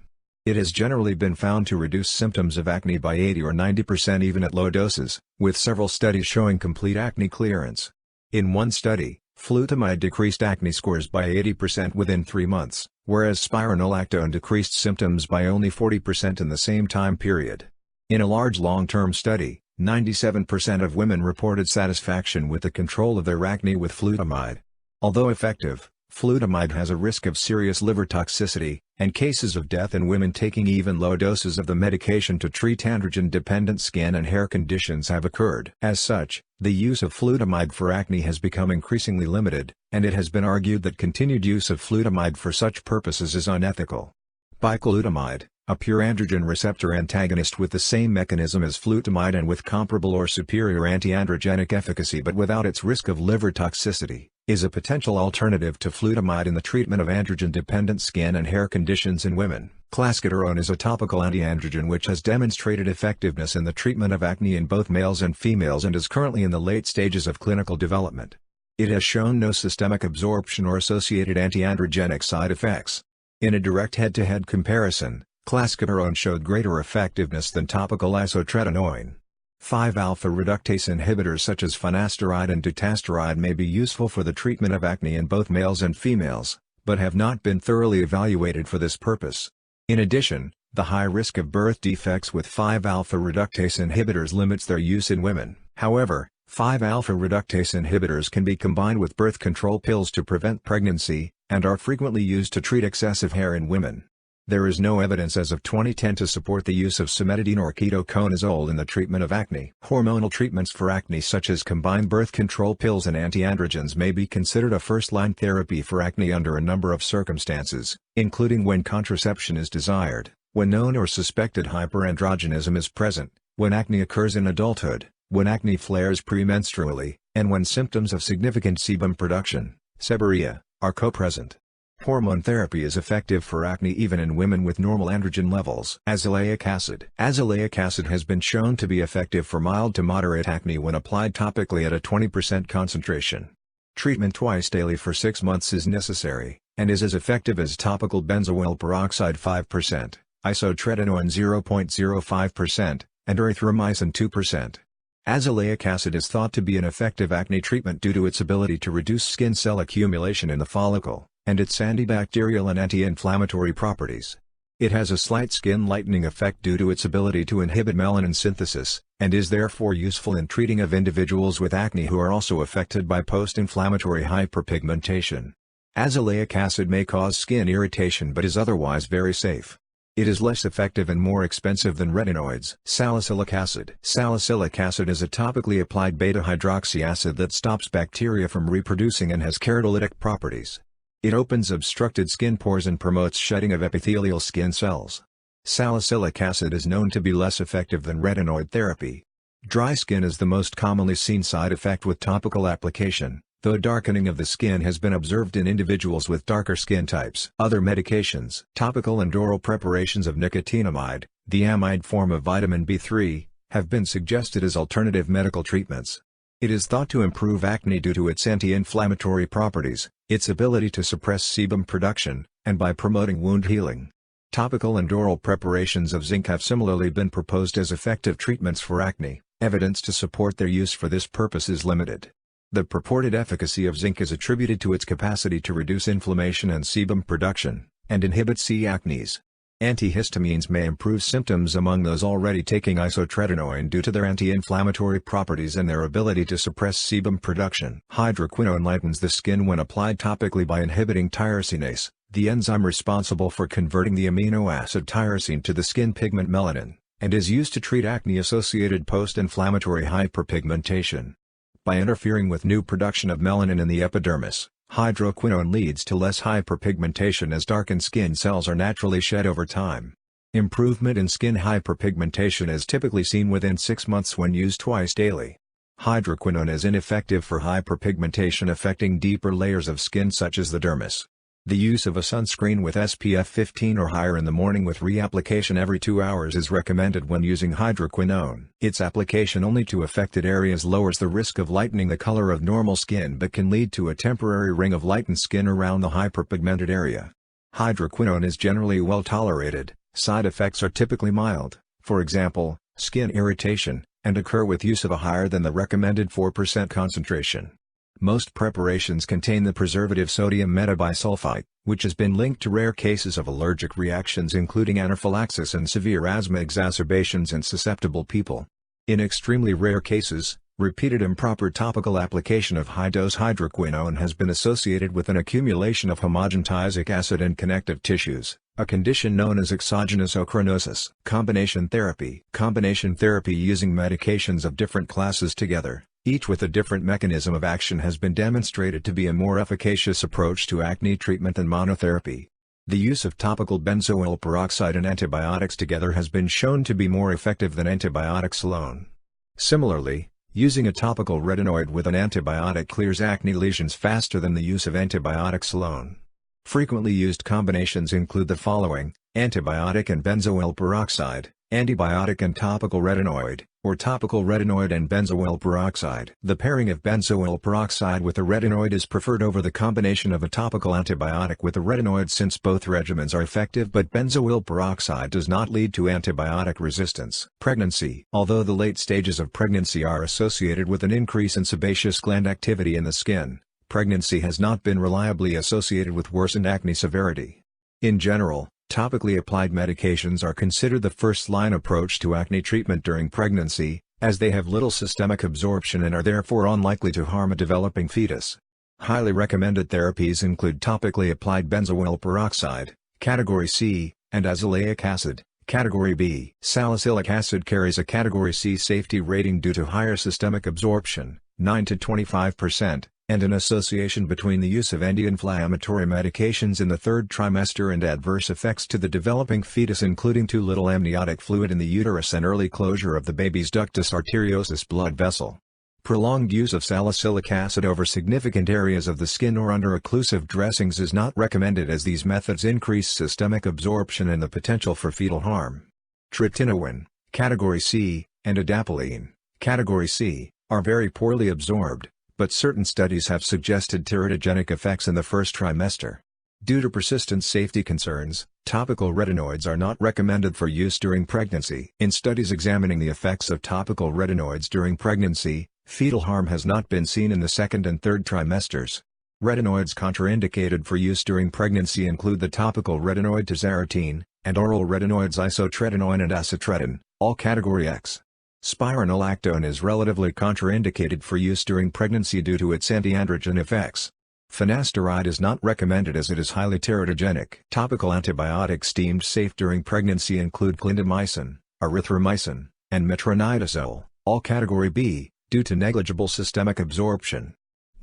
It has generally been found to reduce symptoms of acne by 80 or 90% even at low doses, with several studies showing complete acne clearance. In one study, flutamide decreased acne scores by 80% within 3 months, whereas spironolactone decreased symptoms by only 40% in the same time period. In a large long-term study, 97% of women reported satisfaction with the control of their acne with flutamide. Although effective, flutamide has a risk of serious liver toxicity, and cases of death in women taking even low doses of the medication to treat androgen-dependent skin and hair conditions have occurred. As such, the use of flutamide for acne has become increasingly limited, and it has been argued that continued use of flutamide for such purposes is unethical. Bicalutamide, a pure androgen receptor antagonist with the same mechanism as flutamide and with comparable or superior anti-androgenic efficacy but without its risk of liver toxicity, is a potential alternative to flutamide in the treatment of androgen-dependent skin and hair conditions in women. Clascoterone is a topical anti-androgen which has demonstrated effectiveness in the treatment of acne in both males and females and is currently in the late stages of clinical development. It has shown no systemic absorption or associated anti-androgenic side effects. In a direct head-to-head comparison, clascoterone showed greater effectiveness than topical isotretinoin. 5-alpha reductase inhibitors such as finasteride and dutasteride may be useful for the treatment of acne in both males and females, but have not been thoroughly evaluated for this purpose. In addition, the high risk of birth defects with 5-alpha reductase inhibitors limits their use in women. However, 5-alpha reductase inhibitors can be combined with birth control pills to prevent pregnancy, and are frequently used to treat excessive hair in women. There is no evidence as of 2010 to support the use of cimetidine or ketoconazole in the treatment of acne. Hormonal treatments for acne such as combined birth control pills and antiandrogens may be considered a first-line therapy for acne under a number of circumstances, including when contraception is desired, when known or suspected hyperandrogenism is present, when acne occurs in adulthood, when acne flares premenstrually, and when symptoms of significant sebum production, seborrhea, are co-present. Hormone therapy is effective for acne even in women with normal androgen levels. Azelaic acid. Azelaic acid has been shown to be effective for mild to moderate acne when applied topically at a 20% concentration. Treatment twice daily for 6 months is necessary, and is as effective as topical benzoyl peroxide 5%, isotretinoin 0.05%, and erythromycin 2%. Azelaic acid is thought to be an effective acne treatment due to its ability to reduce skin cell accumulation in the follicle, and its antibacterial and anti-inflammatory properties. It has a slight skin lightening effect due to its ability to inhibit melanin synthesis, and is therefore useful in treating of individuals with acne who are also affected by post-inflammatory hyperpigmentation. Azelaic acid may cause skin irritation but is otherwise very safe. It is less effective and more expensive than retinoids. Salicylic acid. Salicylic acid is a topically applied beta-hydroxy acid that stops bacteria from reproducing and has keratolytic properties. It opens obstructed skin pores and promotes shedding of epithelial skin cells. Salicylic acid is known to be less effective than retinoid therapy. Dry skin is the most commonly seen side effect with topical application, though darkening of the skin has been observed in individuals with darker skin types. Other medications. Topical and oral preparations of nicotinamide, the amide form of vitamin B3, have been suggested as alternative medical treatments. It is thought to improve acne due to its anti-inflammatory properties, its ability to suppress sebum production, and by promoting wound healing. Topical and oral preparations of zinc have similarly been proposed as effective treatments for acne. Evidence to support their use for this purpose is limited. The purported efficacy of zinc is attributed to its capacity to reduce inflammation and sebum production, and inhibit C. acnes. Antihistamines may improve symptoms among those already taking isotretinoin due to their anti-inflammatory properties and their ability to suppress sebum production. Hydroquinone lightens the skin when applied topically by inhibiting tyrosinase, the enzyme responsible for converting the amino acid tyrosine to the skin pigment melanin, and is used to treat acne-associated post-inflammatory hyperpigmentation. By interfering with new production of melanin in the epidermis, hydroquinone leads to less hyperpigmentation as darkened skin cells are naturally shed over time. Improvement in skin hyperpigmentation is typically seen within 6 months when used twice daily. Hydroquinone is ineffective for hyperpigmentation affecting deeper layers of skin such as the dermis. The use of a sunscreen with SPF 15 or higher in the morning with reapplication every 2 hours is recommended when using hydroquinone. Its application only to affected areas lowers the risk of lightening the color of normal skin but can lead to a temporary ring of lightened skin around the hyperpigmented area. Hydroquinone is generally well tolerated, Side effects are typically mild, for example, skin irritation, and occur with use of a higher than the recommended 4% concentration. Most preparations contain the preservative sodium metabisulfite, which has been linked to rare cases of allergic reactions including anaphylaxis and severe asthma exacerbations in susceptible people. In extremely rare cases, repeated improper topical application of high-dose hydroquinone has been associated with an accumulation of homogeneic acid in connective tissues, a condition known as exogenous ochronosis. Combination therapy. Combination therapy using medications of different classes together, each with a different mechanism of action, has been demonstrated to be a more efficacious approach to acne treatment than monotherapy. The use of topical benzoyl peroxide and antibiotics together has been shown to be more effective than antibiotics alone. Similarly, using a topical retinoid with an antibiotic clears acne lesions faster than the use of antibiotics alone. Frequently used combinations include the following: antibiotic and benzoyl peroxide, antibiotic and topical retinoid, or topical retinoid and benzoyl peroxide. The pairing of benzoyl peroxide with a retinoid is preferred over the combination of a topical antibiotic with a retinoid since both regimens are effective, but benzoyl peroxide does not lead to antibiotic resistance. Pregnancy. Although the late stages of pregnancy are associated with an increase in sebaceous gland activity in the skin, pregnancy has not been reliably associated with worsened acne severity. In general, topically applied medications are considered the first-line approach to acne treatment during pregnancy, as they have little systemic absorption and are therefore unlikely to harm a developing fetus. Highly recommended therapies include topically applied benzoyl peroxide, Category C, and azelaic acid, Category B. Salicylic acid carries a Category C safety rating due to higher systemic absorption, 9 to 25%, and an association between the use of anti-inflammatory medications in the third trimester and adverse effects to the developing fetus, including too little amniotic fluid in the uterus and early closure of the baby's ductus arteriosus blood vessel. Prolonged use of salicylic acid over significant areas of the skin or under occlusive dressings is not recommended, as these methods increase systemic absorption and the potential for fetal harm. Tretinoin, Category C, and adapalene, Category C, are very poorly absorbed, but certain studies have suggested teratogenic effects in the first trimester. Due to persistent safety concerns, topical retinoids are not recommended for use during pregnancy. In studies examining the effects of topical retinoids during pregnancy, fetal harm has not been seen in the second and third trimesters. Retinoids contraindicated for use during pregnancy include the topical retinoid tazarotene, and oral retinoids isotretinoin and acitretin, all Category X. Spironolactone is relatively contraindicated for use during pregnancy due to its antiandrogen effects. Finasteride is not recommended as it is highly teratogenic. Topical antibiotics deemed safe during pregnancy include clindamycin, erythromycin, and metronidazole, all Category B, due to negligible systemic absorption.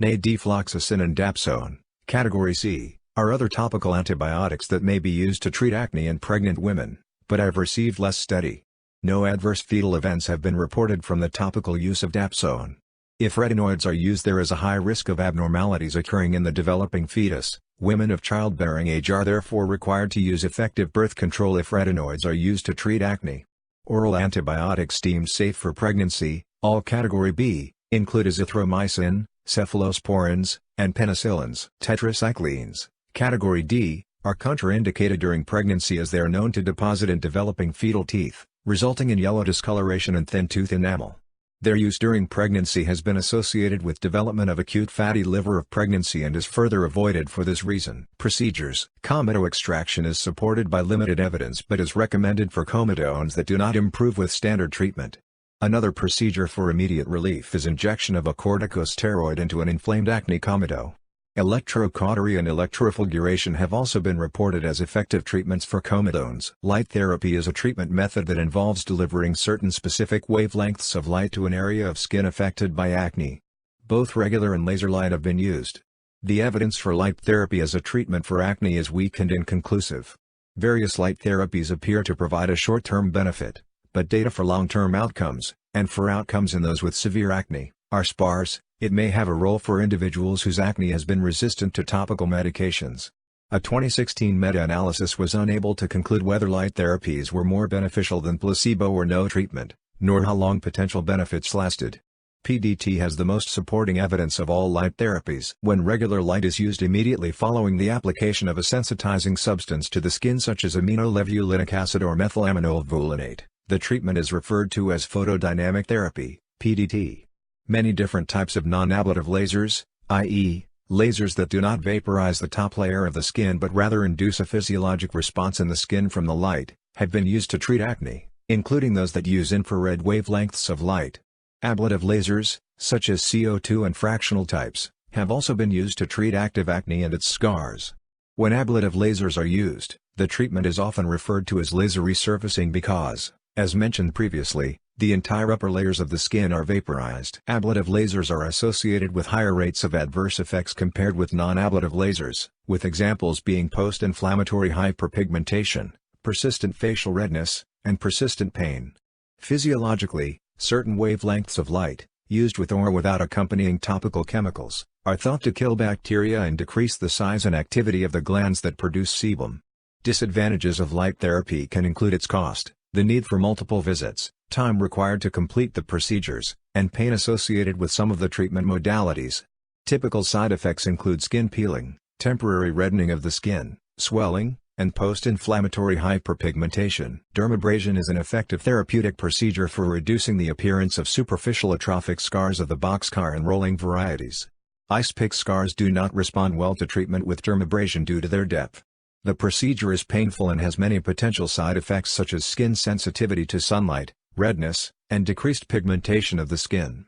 Nadefloxacin and dapsone, Category C, are other topical antibiotics that may be used to treat acne in pregnant women, but have received less study. No adverse fetal events have been reported from the topical use of dapsone. If retinoids are used, there is a high risk of abnormalities occurring in the developing fetus. Women of childbearing age are therefore required to use effective birth control if retinoids are used to treat acne. Oral antibiotics deemed safe for pregnancy, all Category B, include azithromycin, cephalosporins, and penicillins. Tetracyclines, Category D, are contraindicated during pregnancy as they are known to deposit in developing fetal teeth, resulting in yellow discoloration and thin tooth enamel. Their use during pregnancy has been associated with development of acute fatty liver of pregnancy and is further avoided for this reason. Procedures. Comedo extraction is supported by limited evidence but is recommended for comedones that do not improve with standard treatment. Another procedure for immediate relief is injection of a corticosteroid into an inflamed acne comedo. Electrocautery and electrofulguration have also been reported as effective treatments for comedones. Light therapy is a treatment method that involves delivering certain specific wavelengths of light to an area of skin affected by acne. Both regular and laser light have been used. The evidence for light therapy as a treatment for acne is weak and inconclusive. Various light therapies appear to provide a short-term benefit, but data for long-term outcomes, and for outcomes in those with severe acne, are sparse. It may have a role for individuals whose acne has been resistant to topical medications. A 2016 meta-analysis was unable to conclude whether light therapies were more beneficial than placebo or no treatment, nor how long potential benefits lasted. PDT has the most supporting evidence of all light therapies. When regular light is used immediately following the application of a sensitizing substance to the skin such as aminolevulinic acid or methylaminolvulinate, the treatment is referred to as photodynamic therapy, PDT. Many different types of non-ablative lasers, i.e., lasers that do not vaporize the top layer of the skin but rather induce a physiologic response in the skin from the light, have been used to treat acne, including those that use infrared wavelengths of light. Ablative lasers, such as CO2 and fractional types, have also been used to treat active acne and its scars. When ablative lasers are used, the treatment is often referred to as laser resurfacing because, as mentioned previously, the entire upper layers of the skin are vaporized. Ablative lasers are associated with higher rates of adverse effects compared with non-ablative lasers, with examples being post-inflammatory hyperpigmentation, persistent facial redness, and persistent pain. Physiologically, certain wavelengths of light, used with or without accompanying topical chemicals, are thought to kill bacteria and decrease the size and activity of the glands that produce sebum. Disadvantages of light therapy can include its cost, the need for multiple visits, time required to complete the procedures, and pain associated with some of the treatment modalities. Typical side effects include skin peeling, temporary reddening of the skin, swelling, and post-inflammatory hyperpigmentation. Dermabrasion is an effective therapeutic procedure for reducing the appearance of superficial atrophic scars of the boxcar and rolling varieties. Ice pick scars do not respond well to treatment with dermabrasion due to their depth. The procedure is painful and has many potential side effects such as skin sensitivity to sunlight, redness, and decreased pigmentation of the skin.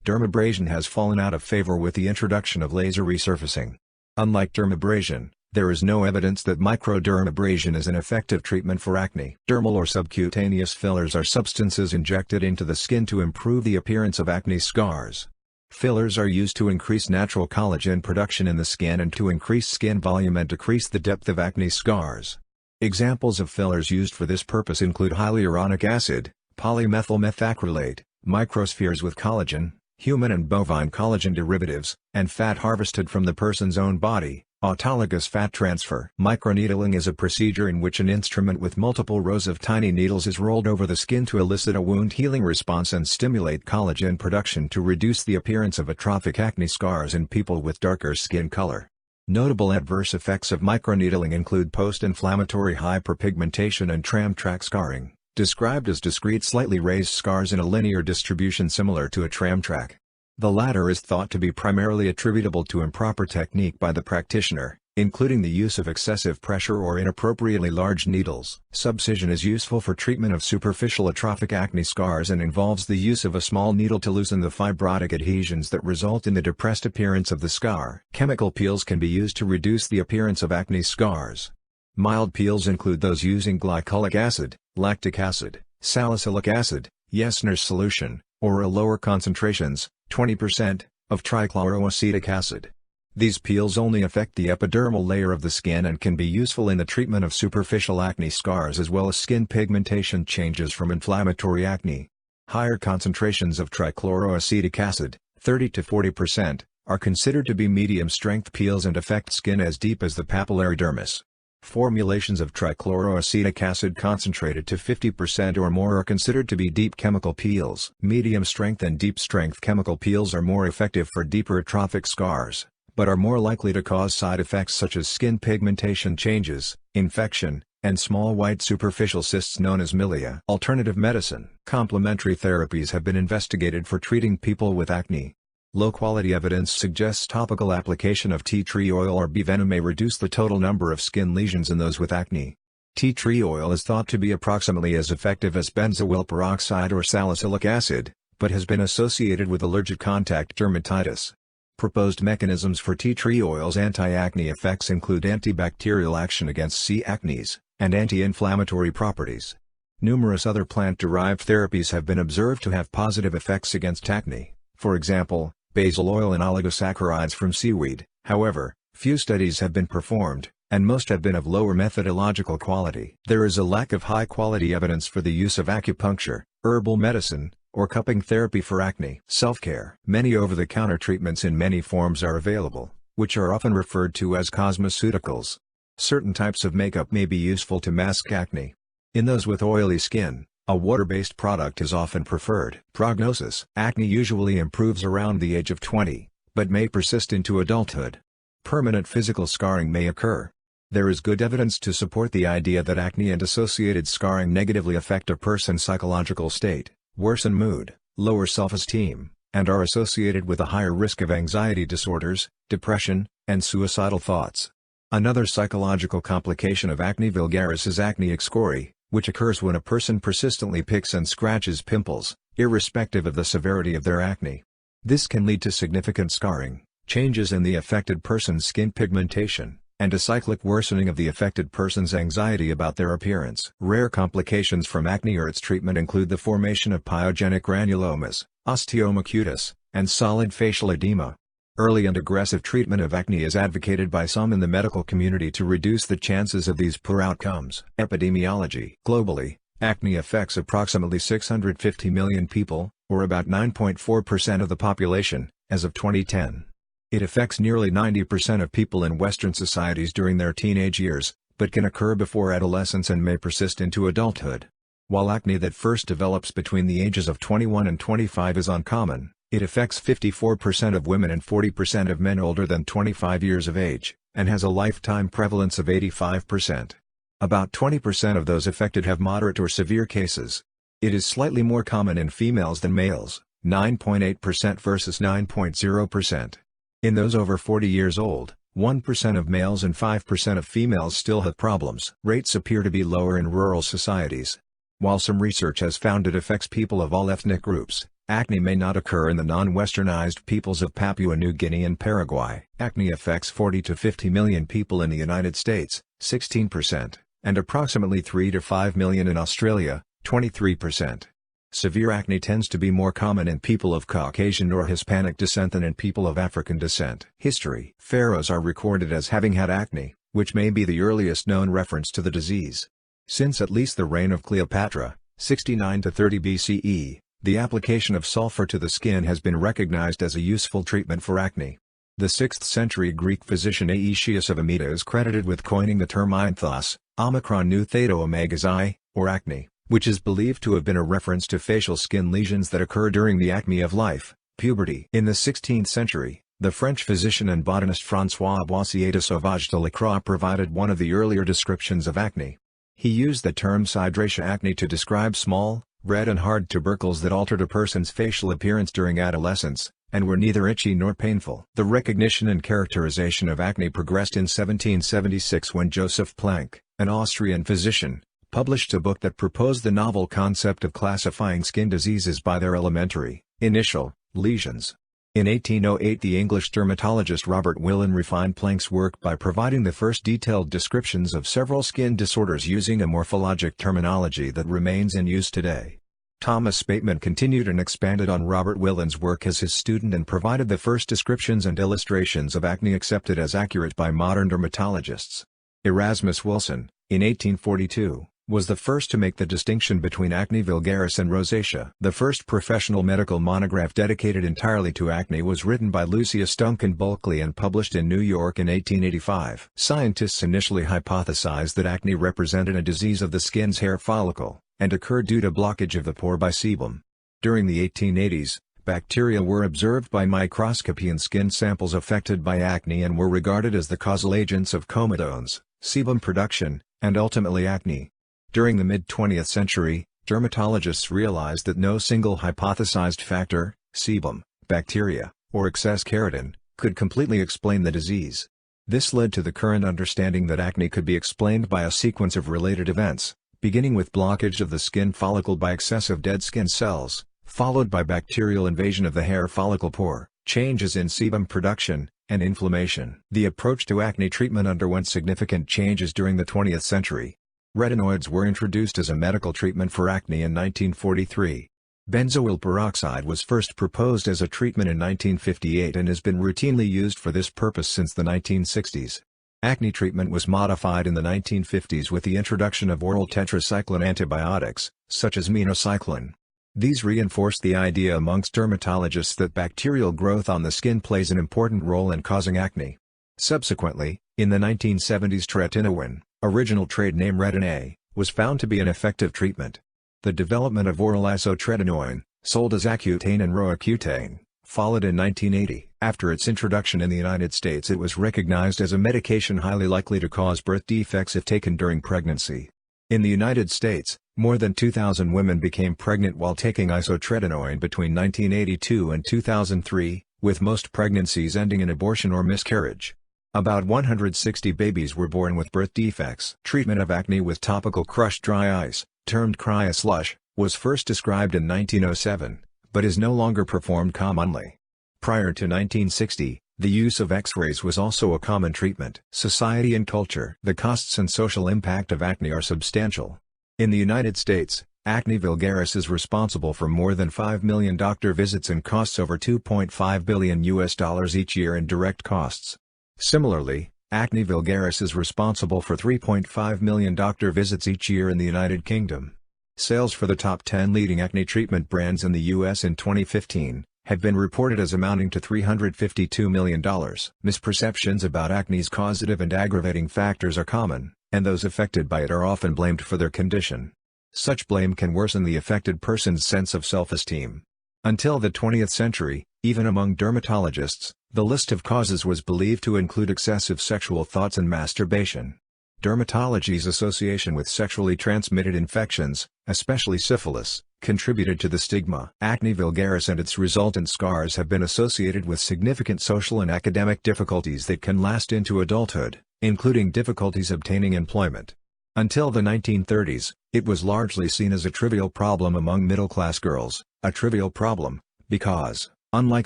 Dermabrasion has fallen out of favor with the introduction of laser resurfacing. Unlike dermabrasion, there is no evidence that microdermabrasion is an effective treatment for acne. Dermal or subcutaneous fillers are substances injected into the skin to improve the appearance of acne scars. Fillers are used to increase natural collagen production in the skin and to increase skin volume and decrease the depth of acne scars. Examples of fillers used for this purpose include hyaluronic acid, polymethyl methacrylate, microspheres with collagen, human and bovine collagen derivatives, and fat harvested from the person's own body, autologous fat transfer. Microneedling is a procedure in which an instrument with multiple rows of tiny needles is rolled over the skin to elicit a wound healing response and stimulate collagen production to reduce the appearance of atrophic acne scars in people with darker skin color. Notable adverse effects of microneedling include post-inflammatory hyperpigmentation and tram track scarring, described as discrete slightly raised scars in a linear distribution similar to a tram track. The latter is thought to be primarily attributable to improper technique by the practitioner, including the use of excessive pressure or inappropriately large needles. Subcision is useful for treatment of superficial atrophic acne scars and involves the use of a small needle to loosen the fibrotic adhesions that result in the depressed appearance of the scar. Chemical peels can be used to reduce the appearance of acne scars. Mild peels include those using glycolic acid, lactic acid, salicylic acid, Yesner's solution, or lower concentrations, 20%, of trichloroacetic acid. These peels only affect the epidermal layer of the skin and can be useful in the treatment of superficial acne scars as well as skin pigmentation changes from inflammatory acne. Higher concentrations of trichloroacetic acid, 30 to 40%, are considered to be medium-strength peels and affect skin as deep as the papillary dermis. Formulations of trichloroacetic acid concentrated to 50% or more are considered to be deep chemical peels. Medium-strength and deep-strength chemical peels are more effective for deeper atrophic scars, but are more likely to cause side effects such as skin pigmentation changes, infection, and small white superficial cysts known as milia. Alternative medicine. Complementary therapies have been investigated for treating people with acne. Low-quality evidence suggests topical application of tea tree oil or bee venom may reduce the total number of skin lesions in those with acne. Tea tree oil is thought to be approximately as effective as benzoyl peroxide or salicylic acid, but has been associated with allergic contact dermatitis. Proposed mechanisms for tea tree oil's anti-acne effects include antibacterial action against C. acnes, and anti-inflammatory properties. Numerous other plant-derived therapies have been observed to have positive effects against acne, for example, basil oil and oligosaccharides from seaweed. However, few studies have been performed, and most have been of lower methodological quality. There is a lack of high-quality evidence for the use of acupuncture, herbal medicine, or cupping therapy for acne. Self-care. Many over-the-counter treatments in many forms are available, which are often referred to as cosmeceuticals. Certain types of makeup may be useful to mask acne. In those with oily skin, A water-based product is often preferred. Prognosis: acne usually improves around the age of 20, but may persist into adulthood. Permanent physical scarring may occur. There is good evidence to support the idea that acne and associated scarring negatively affect a person's psychological state, worsen mood, lower self-esteem, and are associated with a higher risk of anxiety disorders, depression, and suicidal thoughts. Another psychological complication of acne vulgaris is acne excori, which occurs when a person persistently picks and scratches pimples, irrespective of the severity of their acne. This can lead to significant scarring, changes in the affected person's skin pigmentation, and a cyclic worsening of the affected person's anxiety about their appearance. Rare complications from acne or its treatment include the formation of pyogenic granulomas, osteoma cutis, and solid facial edema. Early and aggressive treatment of acne is advocated by some in the medical community to reduce the chances of these poor outcomes. Epidemiology: globally, acne affects approximately 650 million people, or about 9.4% of the population, as of 2010. It affects nearly 90% of people in Western societies during their teenage years, but can occur before adolescence and may persist into adulthood. While acne that first develops between the ages of 21 and 25 is uncommon, it affects 54% of women and 40% of men older than 25 years of age, and has a lifetime prevalence of 85%. About 20% of those affected have moderate or severe cases. It is slightly more common in females than males, 9.8% versus 9.0%. In those over 40 years old, 1% of males and 5% of females still have problems. Rates appear to be lower in rural societies. While some research has found it affects people of all ethnic groups, acne may not occur in the non-westernized peoples of Papua New Guinea and Paraguay. Acne affects 40 to 50 million people in the United States, 16%, and approximately 3 to 5 million in Australia, 23%. Severe acne tends to be more common in people of Caucasian or Hispanic descent than in people of African descent. History: pharaohs are recorded as having had acne, which may be the earliest known reference to the disease. Since at least the reign of Cleopatra, 69 to 30 BCE, the application of sulfur to the skin has been recognized as a useful treatment for acne. The 6th century Greek physician Aetius of Amida is credited with coining the term ainthos, omicron nu theta omegas I, or acne, which is believed to have been a reference to facial skin lesions that occur during the acme of life, puberty. In the 16th century, the French physician and botanist François Boissier de Sauvage de Lacroix provided one of the earlier descriptions of acne. He used the term cydracia acne to describe small, red and hard tubercles that altered a person's facial appearance during adolescence, and were neither itchy nor painful. The recognition and characterization of acne progressed in 1776 when Joseph Planck, an Austrian physician, published a book that proposed the novel concept of classifying skin diseases by their elementary, initial, lesions. In 1808 the English dermatologist Robert Willan refined Planck's work by providing the first detailed descriptions of several skin disorders using a morphologic terminology that remains in use today. Thomas Spateman continued and expanded on Robert Willan's work as his student and provided the first descriptions and illustrations of acne accepted as accurate by modern dermatologists. Erasmus Wilson, in 1842, was the first to make the distinction between acne vulgaris and rosacea. The first professional medical monograph dedicated entirely to acne was written by Lucius Duncan Bulkley and published in New York in 1885. Scientists initially hypothesized that acne represented a disease of the skin's hair follicle, and occurred due to blockage of the pore by sebum. During the 1880s, bacteria were observed by microscopy in skin samples affected by acne and were regarded as the causal agents of comedones, sebum production, and ultimately acne. During the mid-20th century, dermatologists realized that no single hypothesized factor, sebum, bacteria, or excess keratin, could completely explain the disease. This led to the current understanding that acne could be explained by a sequence of related events, beginning with blockage of the skin follicle by excessive dead skin cells, followed by bacterial invasion of the hair follicle pore, changes in sebum production, and inflammation. The approach to acne treatment underwent significant changes during the 20th century. Retinoids were introduced as a medical treatment for acne in 1943. Benzoyl peroxide was first proposed as a treatment in 1958 and has been routinely used for this purpose since the 1960s. Acne treatment was modified in the 1950s with the introduction of oral tetracycline antibiotics, such as minocycline. These reinforced the idea amongst dermatologists that bacterial growth on the skin plays an important role in causing acne. Subsequently, in the 1970s tretinoin, original trade name Retin-A, was found to be an effective treatment. The development of oral isotretinoin, sold as Accutane and Roaccutane, followed in 1980. After its introduction in the United States, it was recognized as a medication highly likely to cause birth defects if taken during pregnancy. In the United States, more than 2,000 women became pregnant while taking isotretinoin between 1982 and 2003, with most pregnancies ending in abortion or miscarriage. About 160 babies were born with birth defects. Treatment of acne with topical crushed dry ice, termed cryoslush, was first described in 1907, but is no longer performed commonly. Prior to 1960, the use of X-rays was also a common treatment. Society and culture. The costs and social impact of acne are substantial. In the United States, acne vulgaris is responsible for more than 5 million doctor visits and costs over $2.5 billion each year in direct costs. Similarly, acne vulgaris is responsible for 3.5 million doctor visits each year in the United Kingdom. Sales for the top 10 leading acne treatment brands in the U.S. in 2015 have been reported as amounting to $352 million. Misperceptions about acne's causative and aggravating factors are common, and those affected by it are often blamed for their condition. Such blame can worsen the affected person's sense of self-esteem. Until the 20th century, even among dermatologists, the list of causes was believed to include excessive sexual thoughts and masturbation. Dermatology's association with sexually transmitted infections, especially syphilis, contributed to the stigma. Acne vulgaris and its resultant scars have been associated with significant social and academic difficulties that can last into adulthood, including difficulties obtaining employment. Until the 1930s, it was largely seen as a trivial problem among middle-class girls, a trivial problem, because, unlike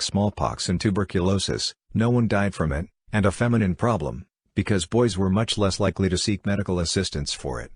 smallpox and tuberculosis, no one died from it, and a feminine problem, because boys were much less likely to seek medical assistance for it.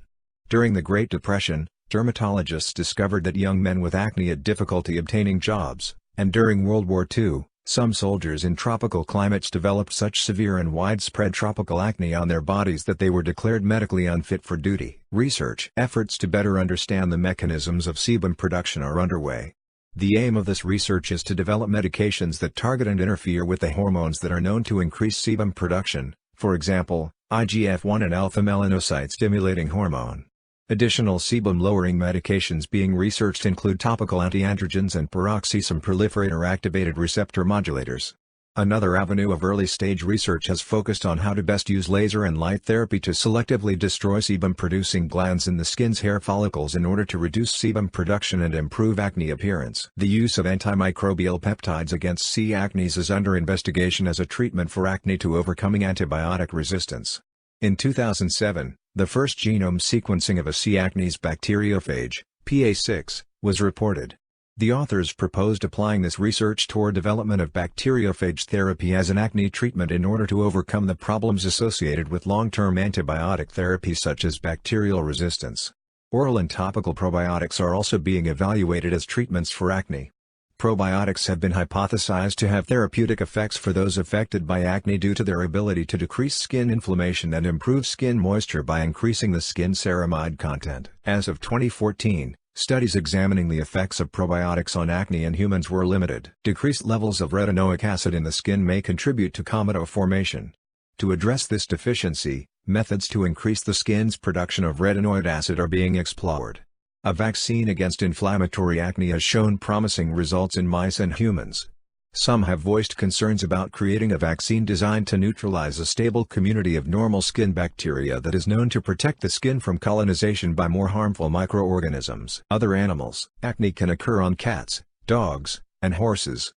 During the Great Depression, dermatologists discovered that young men with acne had difficulty obtaining jobs, and during World War II, some soldiers in tropical climates developed such severe and widespread tropical acne on their bodies that they were declared medically unfit for duty. Research efforts to better understand the mechanisms of sebum production are underway. The aim of this research is to develop medications that target and interfere with the hormones that are known to increase sebum production, for example, IGF-1 and alpha-melanocyte-stimulating hormone. Additional sebum-lowering medications being researched include topical antiandrogens and peroxisome proliferator activated receptor modulators. Another avenue of early-stage research has focused on how to best use laser and light therapy to selectively destroy sebum-producing glands in the skin's hair follicles in order to reduce sebum production and improve acne appearance. The use of antimicrobial peptides against C. acnes is under investigation as a treatment for acne to overcoming antibiotic resistance. In 2007, the first genome sequencing of a C. acnes bacteriophage, PA6, was reported. The authors proposed applying this research toward development of bacteriophage therapy as an acne treatment in order to overcome the problems associated with long-term antibiotic therapy such as bacterial resistance. Oral and topical probiotics are also being evaluated as treatments for acne. Probiotics have been hypothesized to have therapeutic effects for those affected by acne due to their ability to decrease skin inflammation and improve skin moisture by increasing the skin ceramide content. As of 2014, studies examining the effects of probiotics on acne in humans were limited. Decreased levels of retinoic acid in the skin may contribute to comedo formation. To address this deficiency, methods to increase the skin's production of retinoic acid are being explored. A vaccine against inflammatory acne has shown promising results in mice and humans. Some have voiced concerns about creating a vaccine designed to neutralize a stable community of normal skin bacteria that is known to protect the skin from colonization by more harmful microorganisms. Other animals. Acne can occur on cats, dogs, and horses.